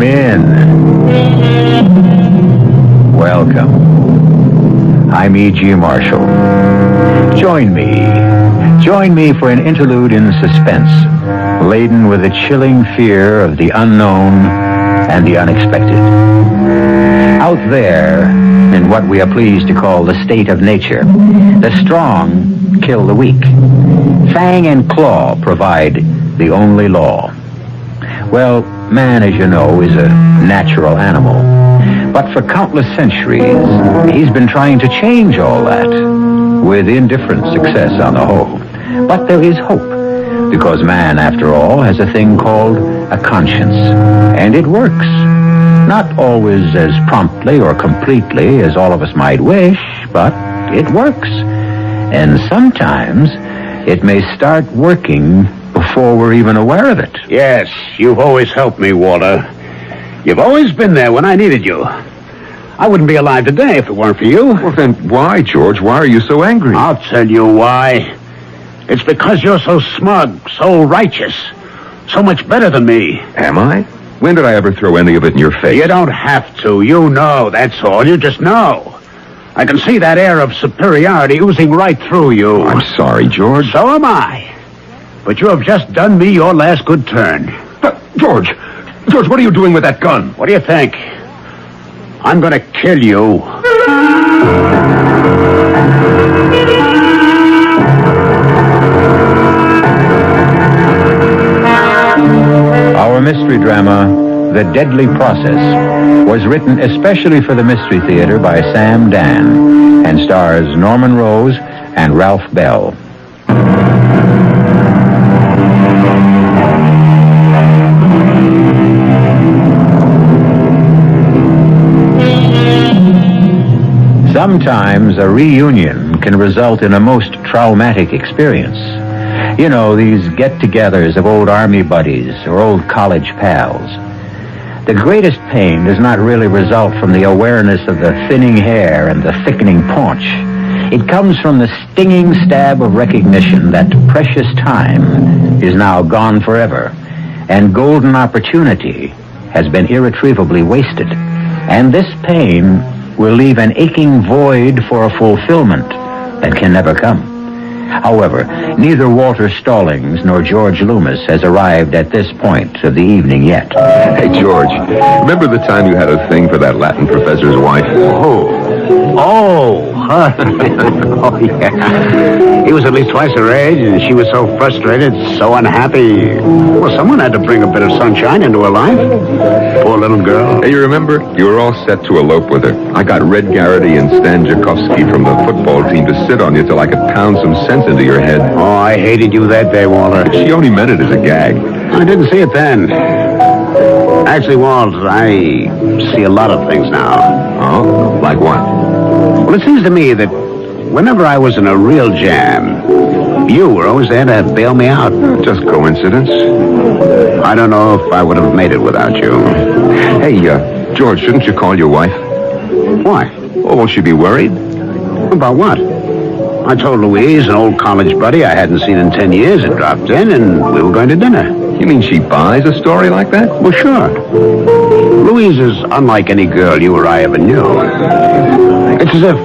in. Welcome. I'm E.G. Marshall. Join me for an interlude in suspense, laden with the chilling fear of the unknown and the unexpected. Out there, in what we are pleased to call the state of nature, the strong kill the weak. Fang and claw provide the only law. Well, man, as you know, is a natural animal. But for countless centuries, he's been trying to change all that, with indifferent success on the whole. But there is hope, because man, after all, has a thing called a conscience. And it works. Not always as promptly or completely as all of us might wish, but it works. And sometimes it may start working before we're even aware of it. Yes, you've always helped me, Walter. You've always been there when I needed you. I wouldn't be alive today if it weren't for you. Well, then why, George? Why are you so angry? I'll tell you why. It's because you're so smug, so righteous, so much better than me. Am I? When did I ever throw any of it in your face? You don't have to. You know, that's all. You just know. I can see that air of superiority oozing right through you. I'm sorry, George. So am I. But you have just done me your last good turn. George, what are you doing with that gun? What do you think? I'm going to kill you. Our mystery drama, The Deadly Process, was written especially for the Mystery Theater by Sam Dan and stars Norman Rose and Ralph Bell. Sometimes a reunion can result in a most traumatic experience. You know, these get-togethers of old army buddies or old college pals. The greatest pain does not really result from the awareness of the thinning hair and the thickening paunch. It comes from the stinging stab of recognition that precious time is now gone forever, and golden opportunity has been irretrievably wasted. And this pain will leave an aching void for a fulfillment that can never come. However, neither Walter Stallings nor George Loomis has arrived at this point of the evening yet. Hey, George, remember the time you had a thing for that Latin professor's wife? Oh, yeah. He was at least twice her age, and she was so frustrated, so unhappy. Well, someone had to bring a bit of sunshine into her life. Poor little girl. Hey, you remember? You were all set to elope with her. I got Red Garrity and Stan Jakovsky from the football team to sit on you till I could pound some sense into your head. Oh, I hated you that day, Walter. She only meant it as a gag. I didn't see it then. Actually, Walt, I see a lot of things now. Oh? Like what? Well, it seems to me that whenever I was in a real jam, you were always there to bail me out. Just coincidence. I don't know if I would have made it without you. Hey, George, shouldn't you call your wife? Why? Oh, won't she be worried? About what? I told Louise, an old college buddy I hadn't seen in 10 years, had dropped in, and we were going to dinner. You mean she buys a story like that? Well, sure. Louise is unlike any girl you or I ever knew. It's as if,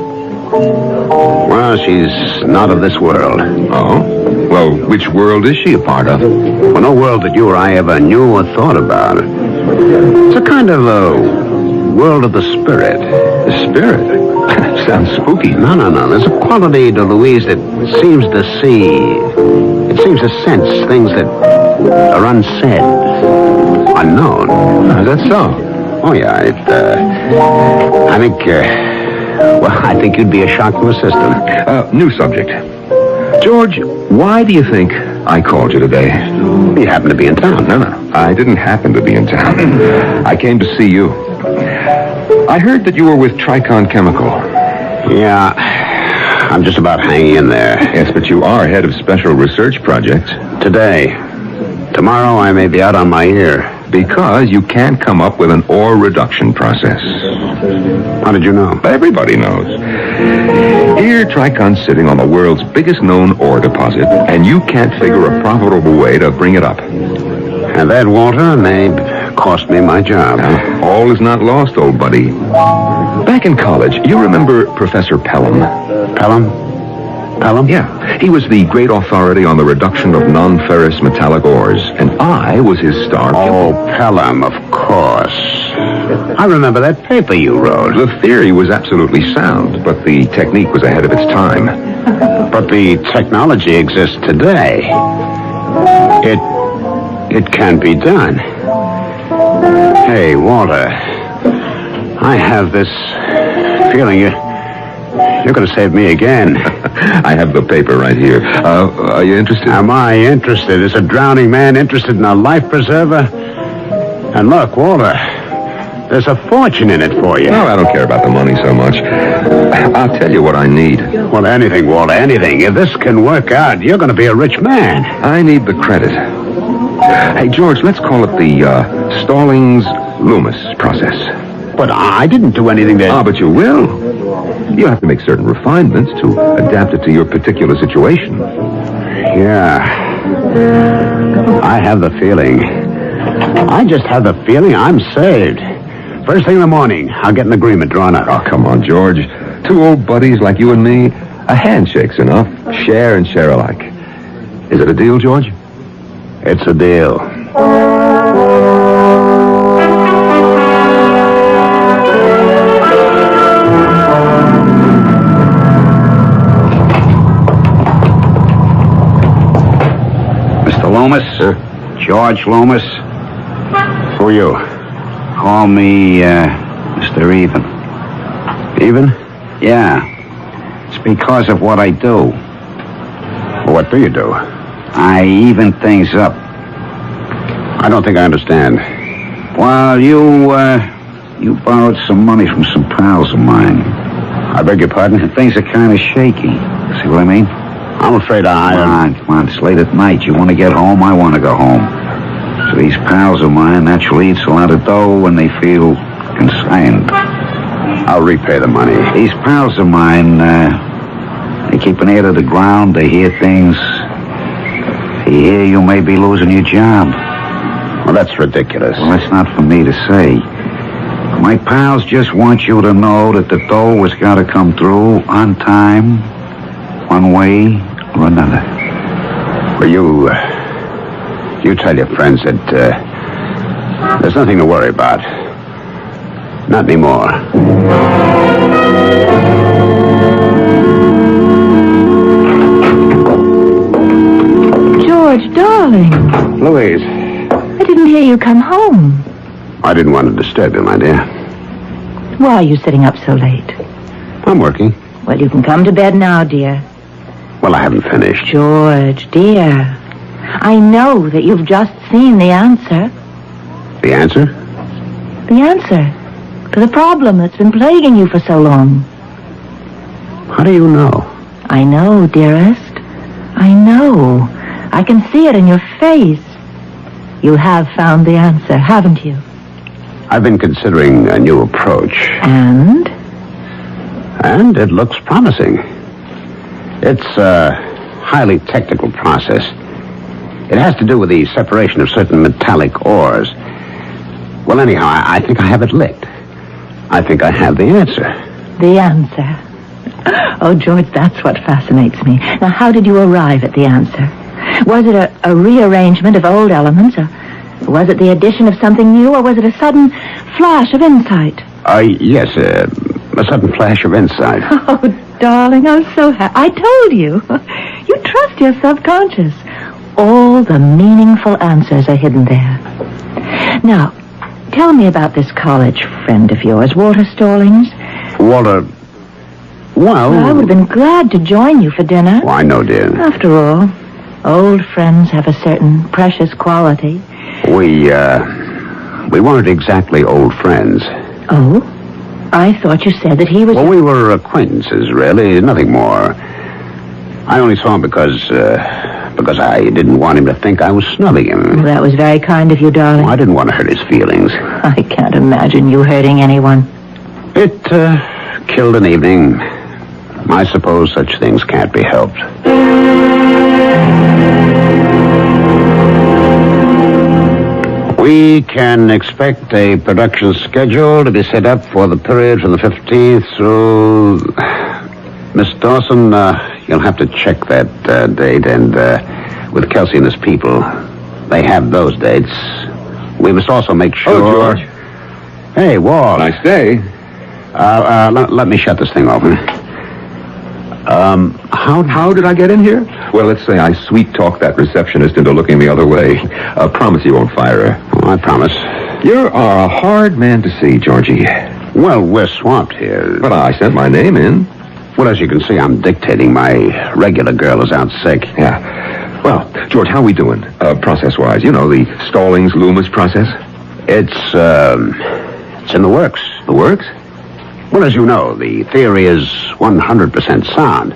well, she's not of this world. Oh? Well, which world is she a part of? Well, no world that you or I ever knew or thought about. It's a kind of a world of the spirit. The spirit? Sounds spooky. No. There's a quality to Louise that seems to see. It seems to sense things that are unsaid, unknown. Is that so? Oh, yeah. I think you'd be a shock to the system. New subject. George, why do you think I called you today? You happen to be in town. No. I didn't happen to be in town. I came to see you. I heard that you were with Tricon Chemical. Yeah, I'm just about hanging in there. Yes, but you are head of special research projects. Today. Tomorrow I may be out on my ear. Because you can't come up with an ore reduction process. How did you know? Everybody knows. Here, Tricon's sitting on the world's biggest known ore deposit, and you can't figure a profitable way to bring it up. And that, Walter, may cost me my job. All is not lost, old buddy. Back in college, you remember Professor Pelham? Pelham? Pelham? Yeah. He was the great authority on the reduction of non-ferrous metallic ores, and I was his star Oh, pupil. Pelham, of course. I remember that paper you wrote. The theory was absolutely sound, but the technique was ahead of its time. But the technology exists today. It can be done. Hey, Walter, I have this feeling you're going to save me again. I have the paper right here. Are you interested? Am I interested? Is a drowning man interested in a life preserver? And look, Walter, there's a fortune in it for you. No, I don't care about the money so much. I'll tell you what I need. Well, anything, Walter, anything. If this can work out, you're going to be a rich man. I need the credit. Hey, George, let's call it the Stallings-Loomis process. But I didn't do anything to... Ah, but you will. You have to make certain refinements to adapt it to your particular situation. Yeah. I have the feeling. I just have the feeling I'm saved. First thing in the morning, I'll get an agreement drawn up. Oh, come on, George. Two old buddies like you and me, a handshake's enough. Share and share alike. Is it a deal, George? It's a deal. Mr. Loomis? Sir? George Loomis? Who are you? Call me, Mr. Even. Even? Yeah. It's because of what I do. What do you do? I even things up. I don't think I understand. Well, you borrowed some money from some pals of mine. I beg your pardon? And things are kind of shaky. See what I mean? I'm afraid Come on, it's late at night. You want to get home, I want to go home. So these pals of mine naturally eats a lot of dough when they feel consigned. I'll repay the money. These pals of mine, they keep an ear to the ground. They hear things. They hear you may be losing your job. Well, that's ridiculous. Well, that's not for me to say. My pals just want you to know that the dough has got to come through on time, one way or another. Well, you tell your friends that there's nothing to worry about. Not anymore. George, darling. Louise, I didn't hear you come home. I didn't want to disturb you, my dear. Why are you sitting up so late? I'm working. Well, you can come to bed now, dear. Well, I haven't finished. George, dear. I know that you've just seen the answer. The answer? The answer to the problem that's been plaguing you for so long. How do you know? I know, dearest. I know. I can see it in your face. You have found the answer, haven't you? I've been considering a new approach. And? And it looks promising. It's a highly technical process. It has to do with the separation of certain metallic ores. Well, anyhow, I think I have it licked. I think I have the answer. The answer. Oh, George, that's what fascinates me. Now, how did you arrive at the answer? Was it a rearrangement of old elements, or was it the addition of something new, or was it a sudden flash of insight? Yes, a sudden flash of insight. Oh, darling, I'm so happy. I told you. You trust your subconscious. All the meaningful answers are hidden there. Now, tell me about this college friend of yours, Walter Stallings. Walter, well, I would have been glad to join you for dinner. Oh, I know, dear. After all, old friends have a certain precious quality. We weren't exactly old friends. Oh? I thought you said that he was... Well, we were acquaintances, really, nothing more. I only saw him because I didn't want him to think I was snubbing him. Well, that was very kind of you, darling. I didn't want to hurt his feelings. I can't imagine you hurting anyone. It killed an evening. I suppose such things can't be helped. We we can expect a production schedule to be set up for the period from the 15th through... Miss Dawson, you'll have to check that date, and with Kelsey and his people, they have those dates. We must also make sure... Oh, George. Hey, Walt. Nice day. Let me shut this thing off. How did I get in here? Well, let's say I sweet-talked that receptionist into looking the other way. Promise you won't fire her. Oh, I promise. You are a hard man to see, Georgie. Well, we're swamped here. But I sent my name in. Well, as you can see, I'm dictating. My regular girl is out sick. Yeah. Well, George, how we doing? Process-wise, you know, the Stallings-Loomis process? It's in the works. The works? Well, as you know, the theory is 100% sound.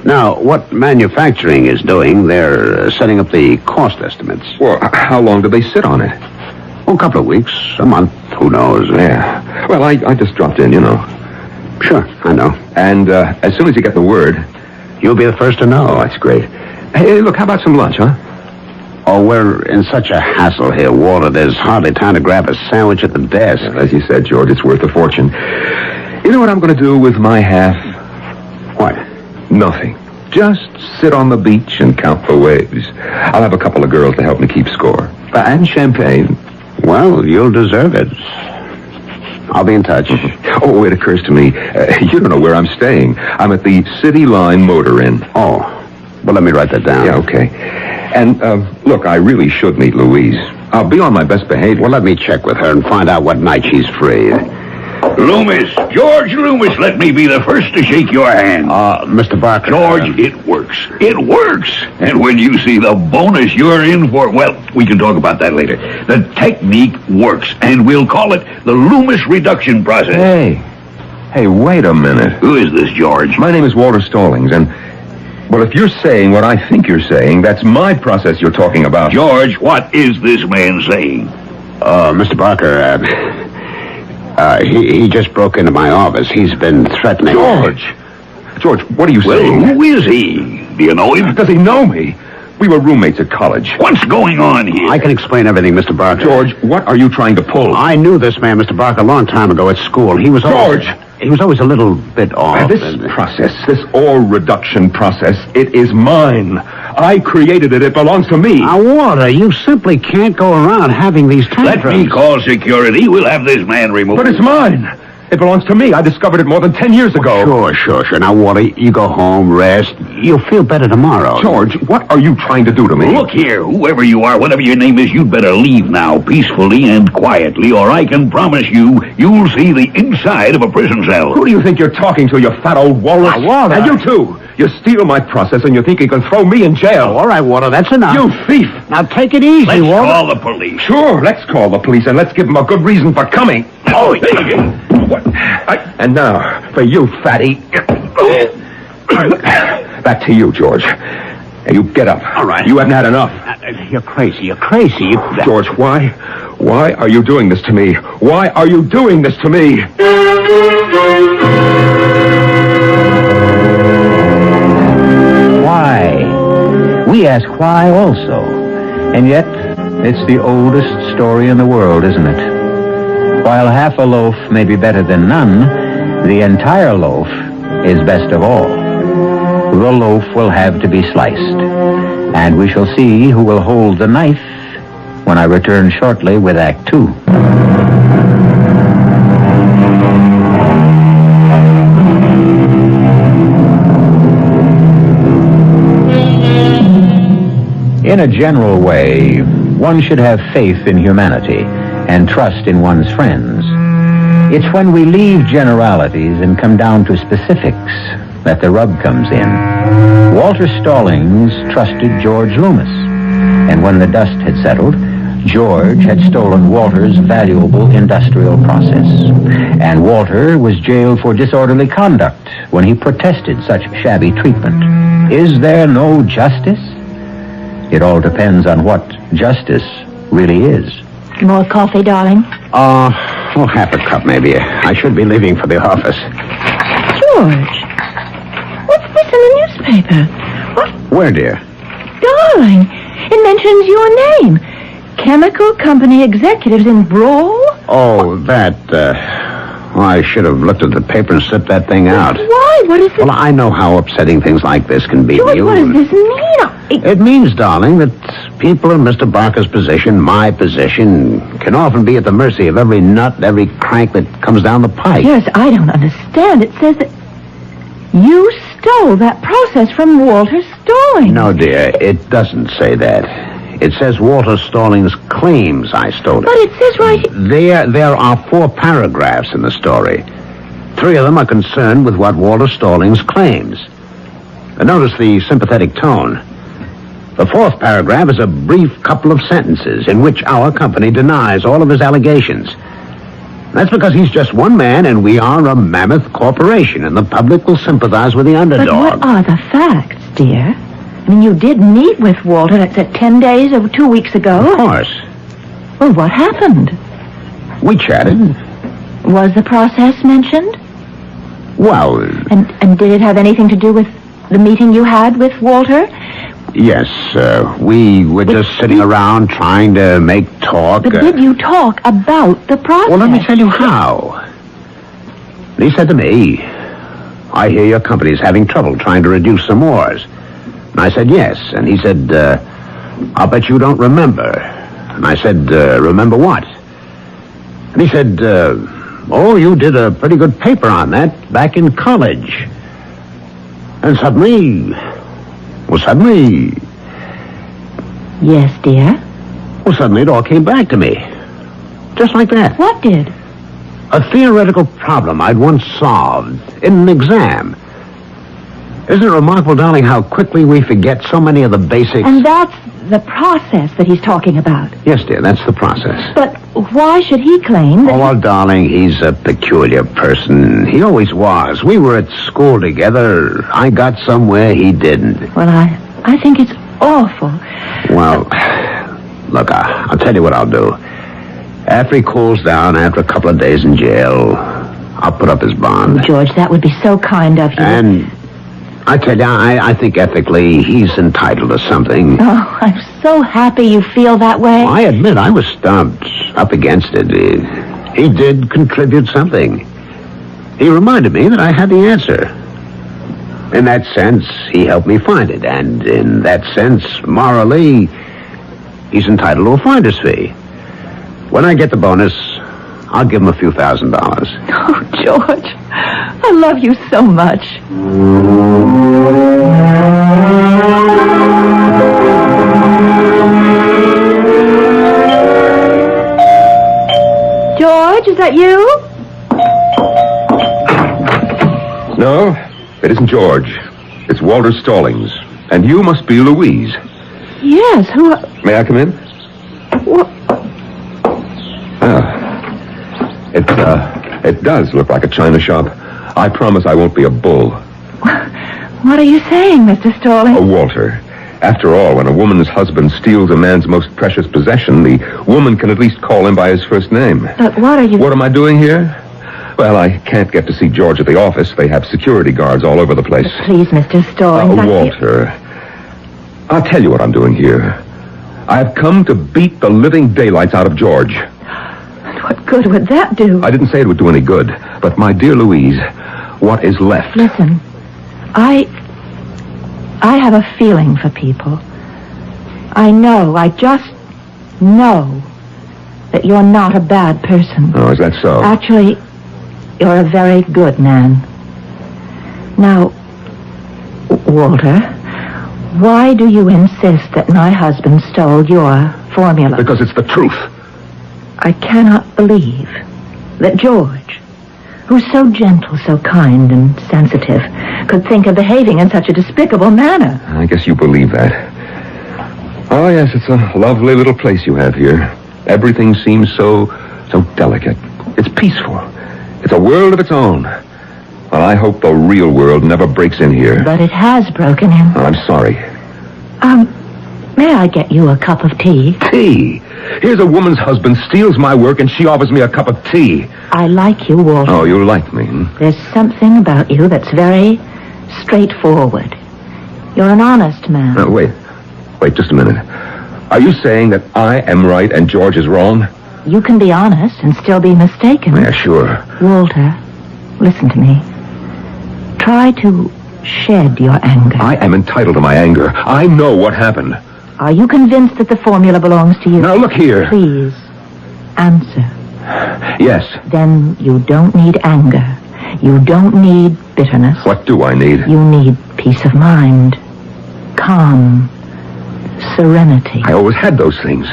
Now, what manufacturing is doing, they're setting up the cost estimates. Well, how long do they sit on it? Oh, a couple of weeks, a month, who knows? Yeah. Well, I just dropped in, you know. Sure, I know. And as soon as you get the word... You'll be the first to know. Oh, that's great. Hey, look, how about some lunch, huh? Oh, we're in such a hassle here, Walter. There's hardly time to grab a sandwich at the desk. Well, as you said, George, it's worth a fortune. You know what I'm going to do with my half? What? Nothing. Just sit on the beach and count the waves. I'll have a couple of girls to help me keep score. And champagne. Well, you'll deserve it. I'll be in touch. Oh, it occurs to me, you don't know where I'm staying. I'm at the City Line Motor Inn. Oh, well, let me write that down. Yeah, okay. And, look, I really should meet Louise. I'll be on my best behavior. Well, let me check with her and find out what night she's free. Loomis, George Loomis, let me be the first to shake your hand. Mr. Barker. George, it works. It works. And when you see the bonus you're in for, well, we can talk about that later. The technique works, and we'll call it the Loomis reduction process. Hey, wait a minute. Who is this, George? My name is Walter Stallings, and... Well, if you're saying what I think you're saying, that's my process you're talking about. George, what is this man saying? Mr. Barker, he just broke into my office. He's been threatening... George, what are you saying? Well, who is he? Do you know him? Does he know me? We were roommates at college. What's going on here? I can explain everything, Mr. Barker. George, what are you trying to pull? I knew this man, Mr. Barker, a long time ago at school. He was George! He was always a little bit off. This process, this ore reduction process, it is mine. I created it. It belongs to me. Now, Walter, you simply can't go around having these tantrums. Let me call security. We'll have this man removed. But it's mine. It belongs to me. I discovered it more than 10 years ago. Sure. Now, Walter, you go home, rest. You'll feel better tomorrow. George, what are you trying to do to me? Look here, whoever you are, whatever your name is, you'd better leave now, peacefully and quietly, or I can promise you, you'll see the inside of a prison cell. Who do you think you're talking to, you fat old walrus? Now, Walter. And you too. You steal my process and you think you can throw me in jail. All right, Walter, that's enough. You thief. Now, take it easy, Let's Walter. call the police. Sure, let's call the police and let's give them a good reason for coming. Oh, hey. What? And now, for you, fatty. Back to you, George. You get up. All right. You haven't had enough. You're crazy. George, why are you doing this to me? Why are you doing this to me? Why? We ask why also. And yet, it's the oldest story in the world, isn't it? While half a loaf may be better than none, the entire loaf is best of all. The loaf will have to be sliced. And we shall see who will hold the knife when I return shortly with Act 2. In a general way, one should have faith in humanity and trust in one's friends. It's when we leave generalities and come down to specifics that the rub comes in. Walter Stallings trusted George Loomis, and when the dust had settled, George had stolen Walter's valuable industrial process, and Walter was jailed for disorderly conduct when he protested such shabby treatment. Is there no justice? It all depends on what justice really is. More coffee, darling? Half a cup, maybe. I should be leaving for the office. George, what's this in the newspaper? What? Where, dear? Darling, it mentions your name. chemical company executives in brawl? Oh, that, I should have looked at the paper and slipped that thing out. Why? What is it? Well, I know how upsetting things like this can be to George, you. what does this mean? It means, darling, that people in Mr. Barker's position, my position, can often be at the mercy of every nut, every crank that comes down the pipe. Yes, I don't understand. It says that you stole that process from Walter Stallings. No, dear, it doesn't say that. It says Walter Stallings claims I stole it. But it says right... There are 4 paragraphs in the story. 3 of them are concerned with what Walter Stallings claims. Notice the sympathetic tone. The 4th paragraph is a brief couple of sentences in which our company denies all of his allegations. That's because he's just one man and we are a mammoth corporation, and the public will sympathize with the underdog. But what are the facts, dear? I mean, you did meet with Walter, that's 10 days or 2 weeks ago. Of course. Well, what happened? We chatted. Was the process mentioned? Well... And did it have anything to do with the meeting you had with Walter? Yes, we were just sitting around trying to make talk. But did you talk about the process? Well, let me tell you how. He said to me, I hear your company's having trouble trying to reduce some ores. And I said, yes. And he said, I'll bet you don't remember. And I said, remember what? And he said, oh, you did a pretty good paper on that back in college. And suddenly... Yes, dear? Well, suddenly it all came back to me. Just like that. What did? A theoretical problem I'd once solved in an exam. Isn't it remarkable, darling, how quickly we forget so many of the basics? And that's the process that he's talking about. Yes, dear, that's the process. But why should he claim that... Oh, well, darling, he's a peculiar person. He always was. We were at school together. I got somewhere he didn't. Well, I think it's awful. Well, look, I'll tell you what I'll do. After he cools down, after a couple of days in jail, I'll put up his bond. George, that would be so kind of you. And I tell you, I think ethically he's entitled to something. Oh, I'm so happy you feel that way. I admit I was stumped, up against it. He did contribute something. He reminded me that I had the answer. In that sense, he helped me find it. And in that sense, morally, he's entitled to a finder's fee. When I get the bonus, I'll give him a few $1,000. Oh, George, I love you so much. George, is that you? No, it isn't George. It's Walter Stallings. And you must be Louise. Yes, who... May I come in? What? It does look like a china shop. I promise I won't be a bull. What are you saying, Mr. Stallings? Walter, after all, when a woman's husband steals a man's most precious possession, the woman can at least call him by his first name. But what are you... What am I doing here? Well, I can't get to see George at the office. They have security guards all over the place. Please, Mr. Stallings. Walter, I'll tell you what I'm doing here. I've come to beat the living daylights out of George. What good would that do? I didn't say it would do any good, but my dear Louise, what is left? Listen, I have a feeling for people. I just know that you're not a bad person. Oh, is that so? Actually, you're a very good man. Now, Walter, why do you insist that my husband stole your formula? Because it's the truth. I cannot believe that George, who's so gentle, so kind and sensitive, could think of behaving in such a despicable manner. I guess you believe that. Oh, yes, it's a lovely little place you have here. Everything seems so delicate. It's peaceful. It's a world of its own. Well, I hope the real world never breaks in here. But it has broken in. I'm sorry. May I get you a cup of tea? Tea? Here's a woman's husband steals my work and she offers me a cup of tea. I like you, Walter. Oh, you like me, hmm? There's something about you that's very straightforward. You're an honest man. Wait just a minute. Are you saying that I am right and George is wrong? You can be honest and still be mistaken. Yeah, sure. Walter, listen to me. Try to shed your anger. I am entitled to my anger. I know what happened. Are you convinced that the formula belongs to you? Now, look here. Please, answer. Yes. Then you don't need anger. You don't need bitterness. What do I need? You need peace of mind, calm, serenity. I always had those things.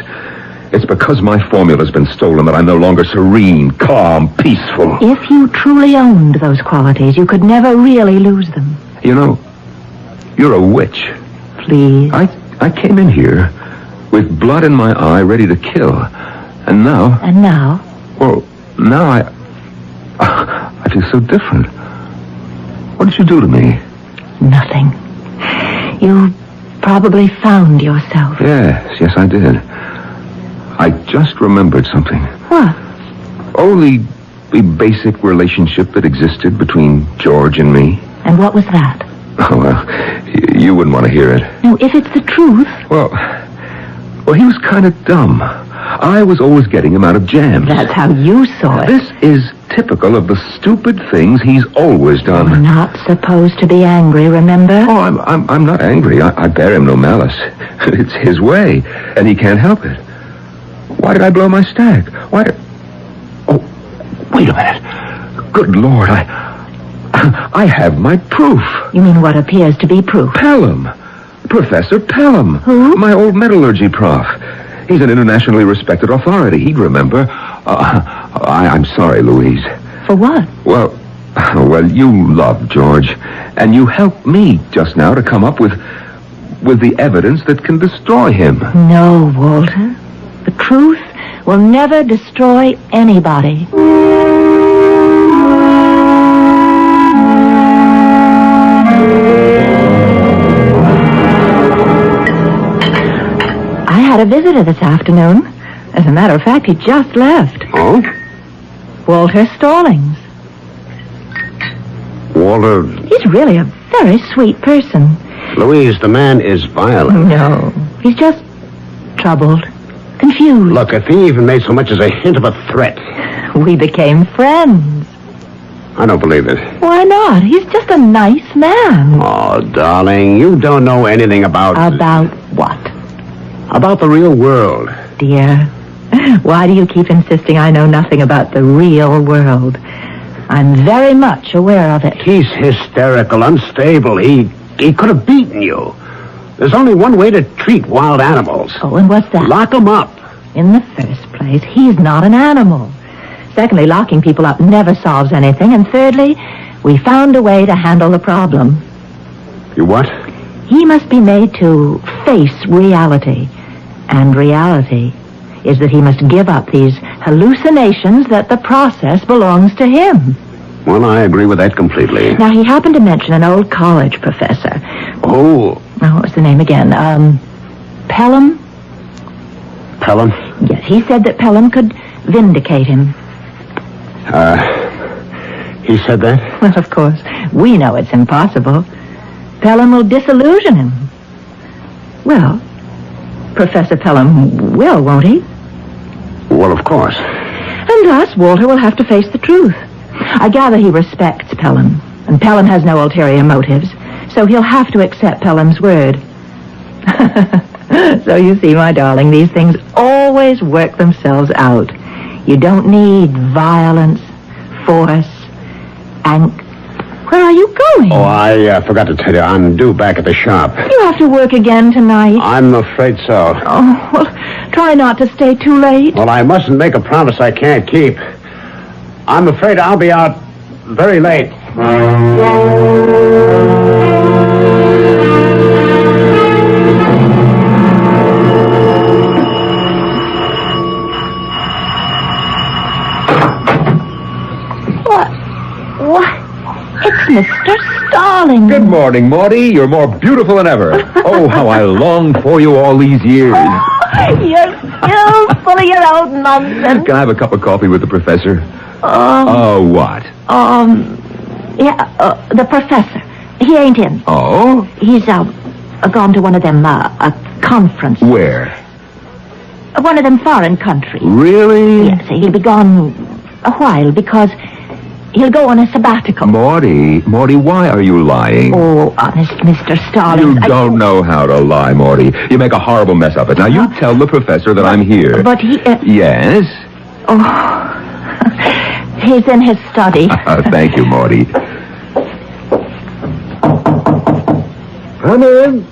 It's because my formula's been stolen that I'm no longer serene, calm, peaceful. If you truly owned those qualities, you could never really lose them. You know, you're a witch. Please. I came in here with blood in my eye, ready to kill. And now... And now? Well, now I feel so different. What did you do to me? Nothing. You probably found yourself. Yes, I did. I just remembered something. What? Oh, the basic relationship that existed between George and me. And what was that? Oh, well, you wouldn't want to hear it. No, if it's the truth. Well, he was kind of dumb. I was always getting him out of jams. That's how you saw it. This is typical of the stupid things he's always done. You're not supposed to be angry, remember? Oh, I'm not angry. I bear him no malice. It's his way, and he can't help it. Why did I blow my stag? Oh, wait a minute. Good Lord, I have my proof. You mean what appears to be proof? Pelham. Professor Pelham. Who? My old metallurgy prof. He's an internationally respected authority. He'd remember. I'm sorry, Louise. For what? Well, you love George, and you helped me just now to come up with the evidence that can destroy him. No, Walter. The truth will never destroy anybody. I had a visitor this afternoon. As a matter of fact, he just left. Oh? Walter Stallings. Walter... He's really a very sweet person. Louise, the man is violent. No, he's just troubled, confused. Look, if he even made so much as a hint of a threat... We became friends. I don't believe it. Why not? He's just a nice man. Oh, darling, you don't know anything about... About what? About the real world. Dear, why do you keep insisting I know nothing about the real world? I'm very much aware of it. He's hysterical, unstable. He could have beaten you. There's only one way to treat wild animals. Oh, and what's that? Lock them up. In the first place, he's not an animal. Secondly, locking people up never solves anything. And thirdly, we found a way to handle the problem. You what? He must be made to face reality. And reality is that he must give up these hallucinations that the process belongs to him. Well, I agree with that completely. Now, he happened to mention an old college professor. Oh. Oh, what was the name again? Pelham? Pelham? Yes, he said that Pelham could vindicate him. He said that? Well, of course, we know it's impossible. Pelham will disillusion him. Well, Professor Pelham will, won't he? Well, of course. And thus, Walter will have to face the truth. I gather he respects Pelham, and Pelham has no ulterior motives, so he'll have to accept Pelham's word. So you see, my darling, these things always work themselves out. You don't need violence, force, and... Where are you going? Oh, I forgot to tell you, I'm due back at the shop. You have to work again tonight. I'm afraid so. Oh, well, try not to stay too late. Well, I mustn't make a promise I can't keep. I'm afraid I'll be out very late. What? It's Mr. Stallings. Good morning, Maudie. You're more beautiful than ever. Oh, how I longed for you all these years. You're still full of your old nonsense. Can I have a cup of coffee with the professor? What? Yeah, the professor. He ain't in. Oh? He's, gone to one of them, a conference. Where? One of them foreign countries. Really? Yes, he'll be gone a while because he'll go on a sabbatical. Morty, why are you lying? Oh, honest, Mr. Stallings. You don't know how to lie, Morty. You make a horrible mess of it. Now, you tell the professor that I'm here. But he... Yes? Oh, he's in his study. Thank you, Morty. Come in.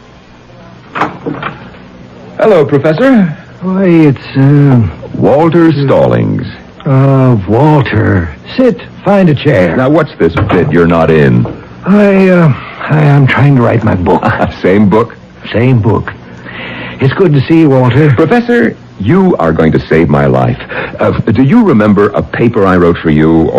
Hello, Professor. Why, it's, Walter Stallings. Walter. Sit. Find a chair. Now, what's this bit you're not in? I'm trying to write my book. Same book? Same book. It's good to see you, Walter. Professor, you are going to save my life. Do you remember a paper I wrote for you,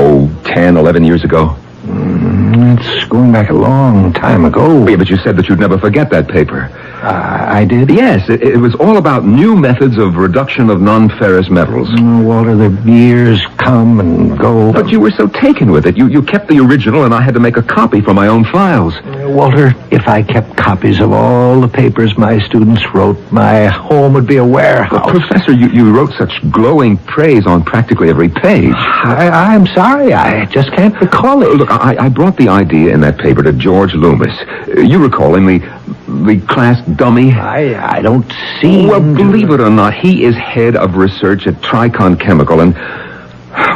10, 11 years ago? It's going back a long time ago. Yeah, but you said that you'd never forget that paper. I did? Yes, it was all about new methods of reduction of non-ferrous metals. Walter, the years come and go. But you were so taken with it. You kept the original, and I had to make a copy for my own files. Walter, if I kept copies of all the papers my students wrote, my home would be a warehouse. But Professor, you wrote such glowing praise on practically every page. I'm sorry, I just can't recall it. Look, I brought the idea in that paper to George Loomis. You recall him, the class dummy? I don't see. Well, believe it or not, he is head of research at Tricon Chemical, and,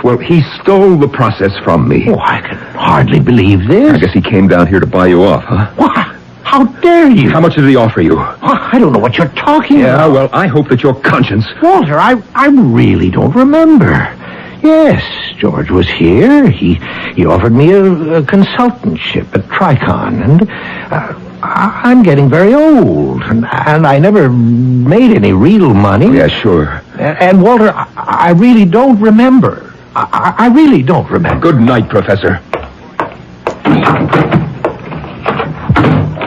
well, he stole the process from me. Oh, I can hardly believe this. I guess he came down here to buy you off, huh? What? How dare you? How much did he offer you? I don't know what you're talking Yeah, about. well, I hope that your conscience... Walter, I really don't remember. Yes, George was here. He offered me a consultantship at Tricon, and I'm getting very old, and I never made any real money. Yeah, sure. And Walter, I really don't remember. I really don't remember. Good night, Professor.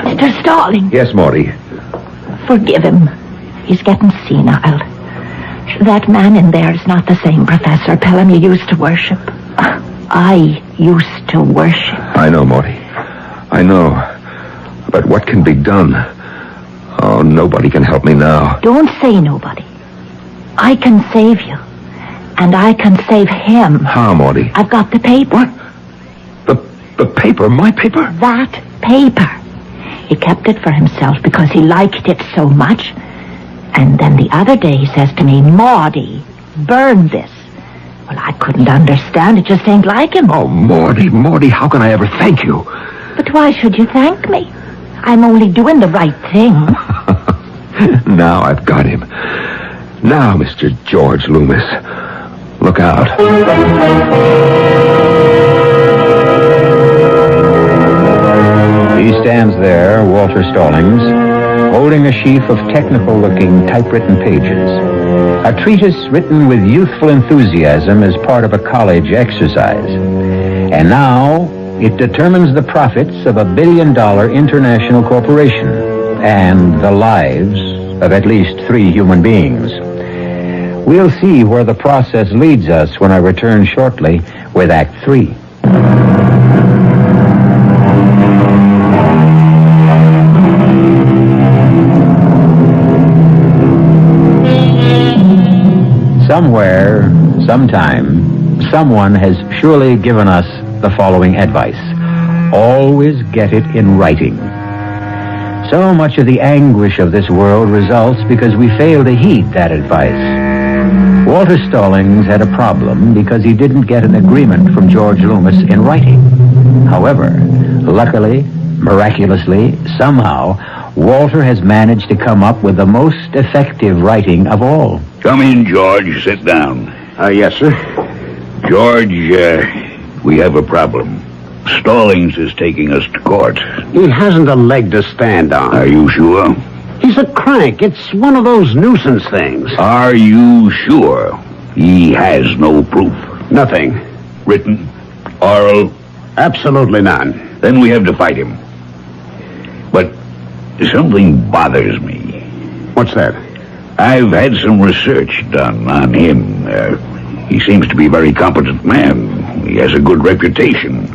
Mr. Stallings, Yes, Morty. forgive him. He's getting senile. That man in there is not the same Professor Pelham you used to worship. I used to worship. I know, Morty. I know. But what can be done? Oh, nobody can help me now. Don't say nobody. I can save you. And I can save him. How, Morty? I've got the paper. The paper? My paper? That paper. He kept it for himself because he liked it so much. And then the other day he says to me, Maudie, burn this. Well, I couldn't understand. It just ain't like him. Oh, Morty, how can I ever thank you? But why should you thank me? I'm only doing the right thing. Now I've got him. Now, Mr. George Loomis. Look out. He stands there, Walter Stallings, holding a sheaf of technical-looking typewritten pages. A treatise written with youthful enthusiasm as part of a college exercise. And now, it determines the profits of $1 billion international corporation and the lives of at least 3 human beings. We'll see where the process leads us when I return shortly with Act 3. Somewhere, sometime, someone has surely given us the following advice. Always get it in writing. So much of the anguish of this world results because we fail to heed that advice. Walter Stallings had a problem because he didn't get an agreement from George Loomis in writing. However, luckily, miraculously, somehow, Walter has managed to come up with the most effective writing of all. Come in, George. Sit down. Yes, sir. George, we have a problem. Stallings is taking us to court. He hasn't a leg to stand on. Are you sure? He's a crank. It's one of those nuisance things. Are you sure he has no proof? Nothing. Written? Oral? Absolutely none. Then we have to fight him. But something bothers me. What's that? I've had some research done on him. He seems to be a very competent man. He has a good reputation.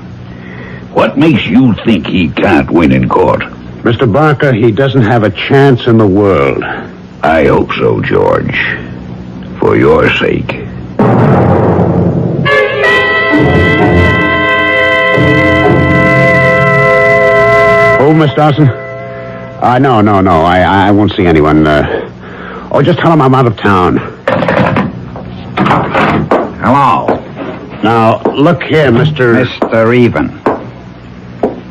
What makes you think he can't win in court? Mr. Barker, he doesn't have a chance in the world. I hope so, George. For your sake. Oh, Miss Dawson? No. I won't see anyone. Just tell him I'm out of town. Hello. Now, look here, Mr. Mr. Even.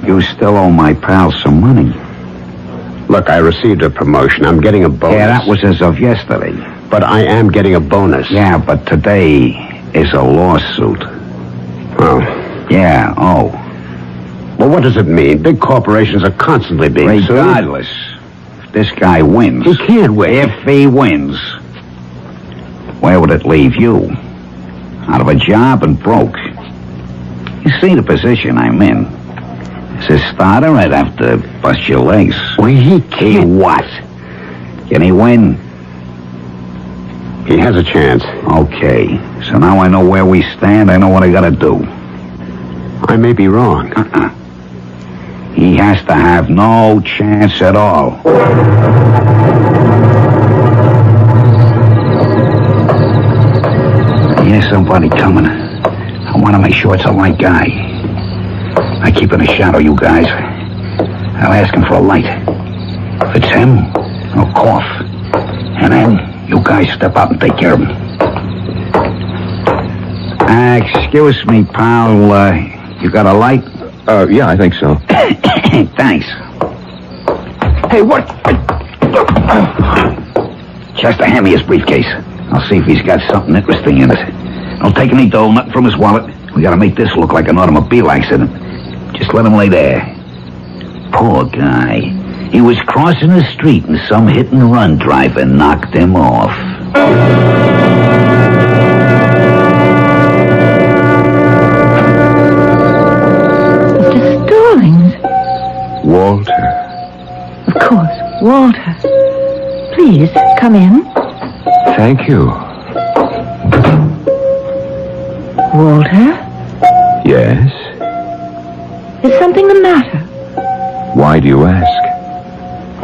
You still owe my pal some money. Look, I received a promotion. I'm getting a bonus. Yeah, that was as of yesterday. But I am getting a bonus. Yeah, but today is a lawsuit. Oh. Yeah, oh. Well, what does it mean? Big corporations are constantly being sued. Regardless, if this guy wins... He can't win. If he wins, where would it leave you? Out of a job and broke. You see the position I'm in. As a starter, I'd have to bust your legs. Well, he can't. What? Can he win? He has a chance. Okay, so now I know where we stand. I know what I gotta do. I may be wrong. He has to have no chance at all. I hear somebody coming. I want to make sure it's the right guy. I keep in the shadow, you guys. I'll ask him for a light. If it's him, I'll cough. And then you guys step out and take care of him. Excuse me, pal. You got a light? Yeah, I think so. Thanks. Hey, what? Chester, hand me his briefcase. I'll see if he's got something interesting in it. Don't take any dough, nothing from his wallet. We gotta make this look like an automobile accident. Just let him lay there. Poor guy. He was crossing the street and some hit-and-run driver knocked him off. Mr. Stallings. Walter. Of course, Walter. Please, come in. Thank you. Walter, Yes? is something the matter? Why do you ask?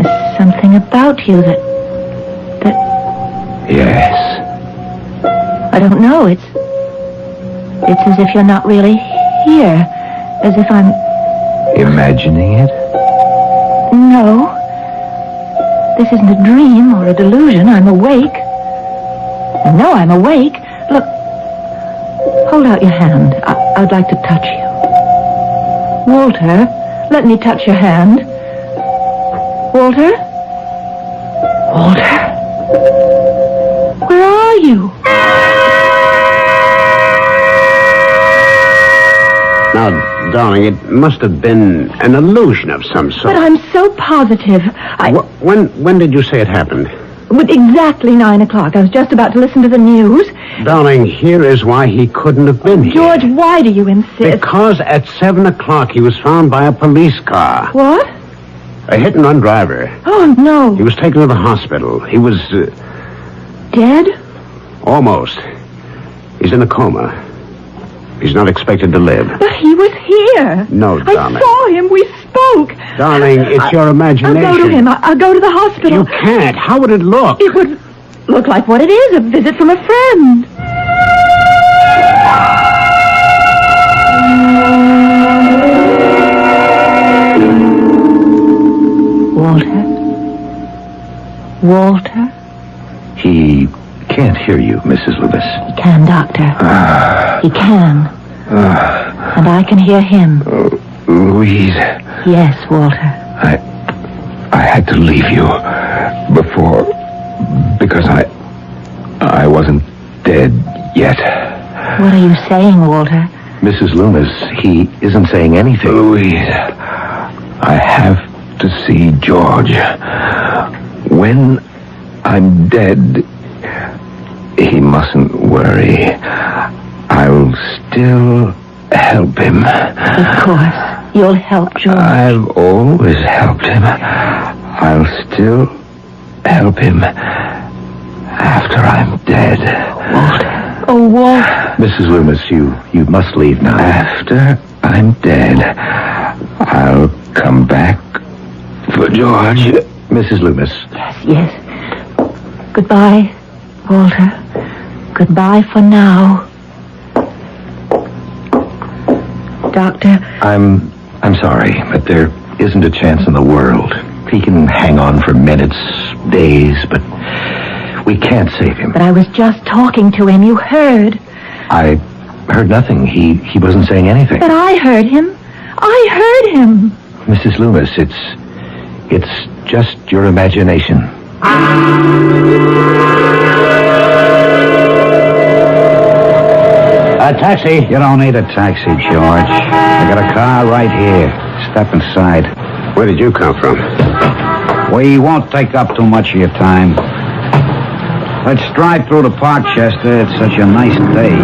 There's something about you that... Yes. I don't know. It's as if you're not really here. As if I'm... Imagining it? No. This isn't a dream or a delusion. I'm awake. I know I'm awake. Look. Hold out your hand. I'd like to touch you. Walter, let me touch your hand. Walter? Walter? Where are you? Now, darling, it must have been an illusion of some sort. But I'm so positive. When did you say it happened? With exactly 9 o'clock. I was just about to listen to the news. Darling, here is why he couldn't have been here. George, why do you insist? Because at 7 o'clock he was found by a police car. What? A hit-and-run driver. Oh, no. He was taken to the hospital. He was... Dead? almost. He's in a coma. He's not expected to live. But he was here. No, darling. I saw him. We spoke. Darling, it's your imagination. I'll go to him. I'll go to the hospital. You can't. How would it look? It would look like what it is, a visit from a friend. Walter? He can't hear you, Mrs. Loomis. He can, Doctor. He can. And I can hear him. Louise. Yes, Walter. I had to leave you before because I wasn't dead yet. What are you saying, Walter? Mrs. Loomis, he isn't saying anything. Louise, I have to see George. When I'm dead, he mustn't worry. I'll still help him. Of course. You'll help George. I've always helped him. I'll still help him after I'm dead. Walter. Oh, Walter. Mrs. Loomis, you must leave now. After I'm dead, I'll come back for George. Mrs. Loomis. Yes. Goodbye, Walter. Goodbye for now. Doctor, I'm sorry, but there isn't a chance in the world. He can hang on for minutes, days, but we can't save him. but I was just talking to him. You heard. I heard nothing. He wasn't saying anything. But I heard him. I heard him. Mrs. Loomis, it's just your imagination. A taxi? You don't need a taxi, George. I got a car right here. Step inside. Where did you come from? We won't take up too much of your time. Let's drive through the park, Chester. It's such a nice day.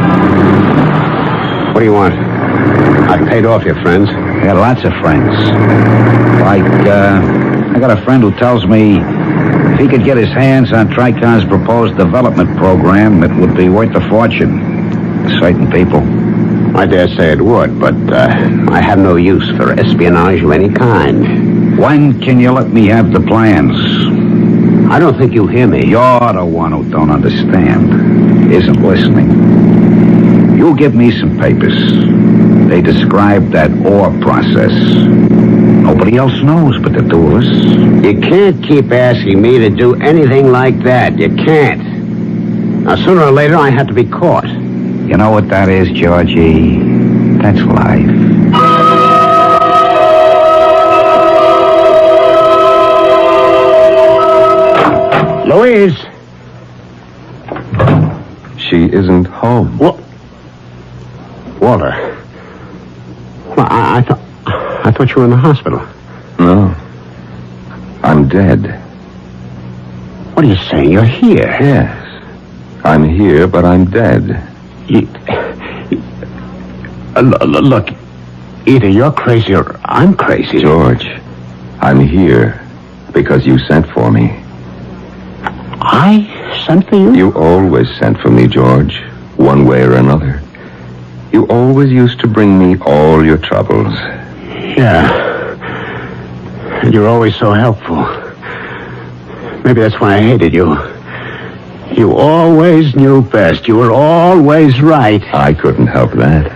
What do you want? I paid off your friends. I got lots of friends. Like, I got a friend who tells me if he could get his hands on Tricon's proposed development program, it would be worth a fortune. Certain people. I dare say it would, but I have no use for espionage of any kind. When can you let me have the plans? I don't think you hear me. You're the one who don't understand. Isn't listening. You give me some papers. They describe that ore process. Nobody else knows but the two of us. You can't keep asking me to do anything like that. You can't. Now, sooner or later, I have to be caught. You know what that is, Georgie? That's life. Louise! She isn't home. What? Walter. Well, I thought you were in the hospital. No. I'm dead. What are you saying? You're here. Yes. I'm here, but I'm dead. Look, either you're crazy or I'm crazy. George, I'm here because you sent for me. I sent for you? You always sent for me, George, one way or another. You always used to bring me all your troubles. Yeah. And you're always so helpful. Maybe that's why I hated you. You always knew best. You were always right. I couldn't help that.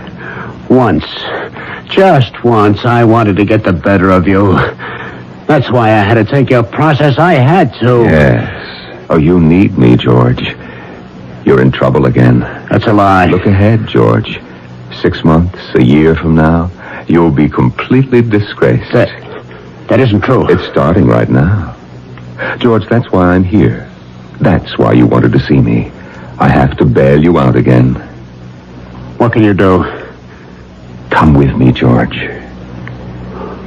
Once, just once, I wanted to get the better of you. That's why I had to take your process. I had to. Yes. Oh, you need me, George. You're in trouble again. That's a lie. Look ahead, George. 6 months, a year from now, you'll be completely disgraced. That isn't true. It's starting right now. George, that's why I'm here. That's why you wanted to see me. I have to bail you out again. What can you do? Come with me, George.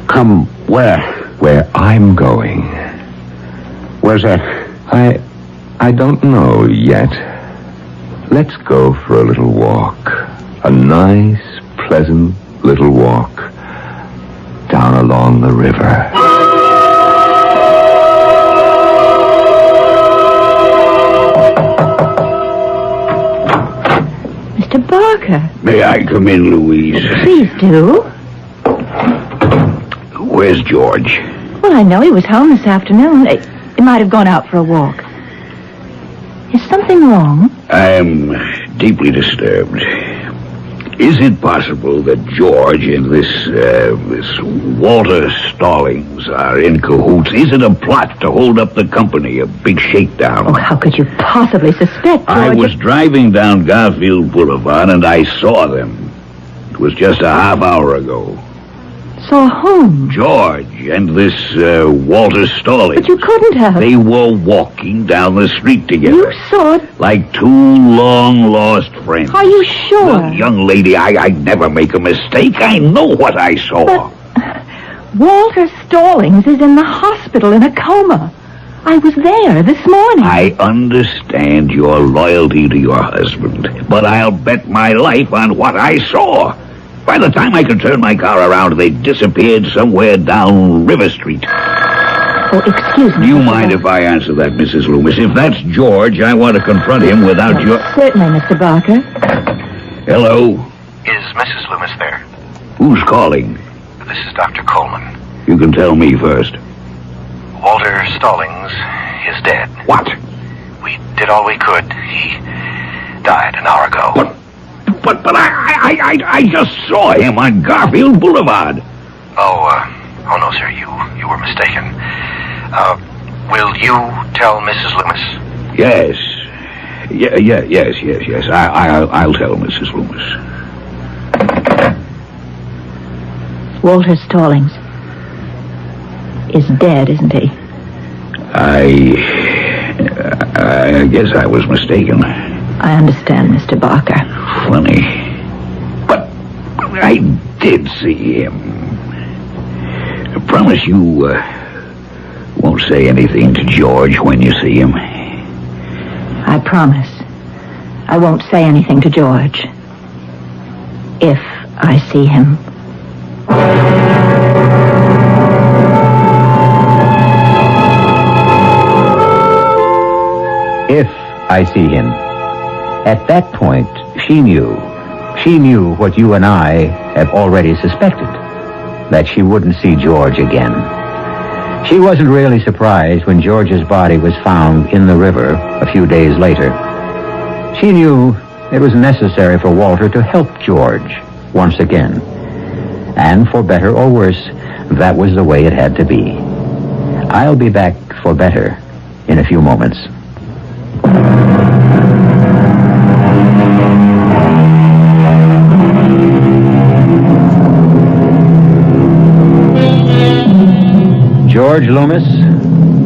Come where? Where I'm going. Where's that? I don't know yet. Let's go for a little walk. A nice, pleasant little walk down along the river. Mr. Barker. May I come in, Louise? Please do. Where's George? Well, I know he was home this afternoon. He might have gone out for a walk. Is something wrong? I'm deeply disturbed. Is it possible that George and this Walter Stallings are in cahoots? Is it a plot to hold up the company, a big shakedown? Oh, how could you possibly suspect, George? I was driving down Garfield Boulevard and I saw them. It was just a half hour ago. Saw whom? George and this Walter Stallings. But you couldn't have. They were walking down the street together. You saw it? Like two long-lost friends. Are you sure? Well, young lady, I never make a mistake. I know what I saw. But Walter Stallings is in the hospital in a coma. I was there this morning. I understand your loyalty to your husband, but I'll bet my life on what I saw. By the time I could turn my car around, they disappeared somewhere down River Street. Oh, excuse me. Do you mind if I answer that, Mrs. Loomis? If that's George, I want to confront him without your... Certainly, Mr. Barker. Hello? Is Mrs. Loomis there? Who's calling? This is Dr. Coleman. You can tell me first. Walter Stallings is dead. What? We did all we could. He died an hour ago. But I just saw him on Garfield Boulevard. Oh, no, sir. You were mistaken. Will you tell Mrs. Loomis? Yes. Yes. I'll tell Mrs. Loomis. Walter Stallings is dead, isn't he? I guess I was mistaken. I understand, Mr. Barker. Funny. But I did see him. I promise you won't say anything to George when you see him. I promise. I won't say anything to George. If I see him. If I see him. At that point, she knew. She knew what you and I have already suspected. That she wouldn't see George again. She wasn't really surprised when George's body was found in the river a few days later. She knew it was necessary for Walter to help George once again. And for better or worse, that was the way it had to be. I'll be back for better in a few moments. George Loomis,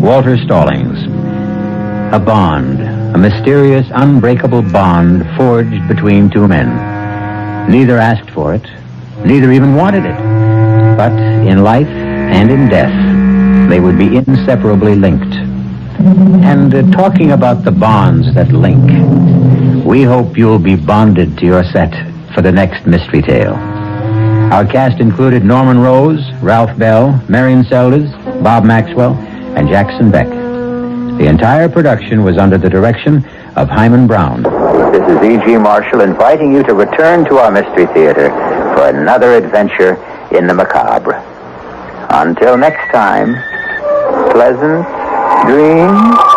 Walter Stallings. A bond, a mysterious, unbreakable bond forged between two men. Neither asked for it, neither even wanted it. But in life and in death, they would be inseparably linked. And talking about the bonds that link, we hope you'll be bonded to your set for the next mystery tale. Our cast included Norman Rose, Ralph Bell, Marion Seldes, Bob Maxwell, and Jackson Beck. The entire production was under the direction of Hyman Brown. This is E.G. Marshall inviting you to return to our Mystery Theater for another adventure in the macabre. Until next time, pleasant dreams.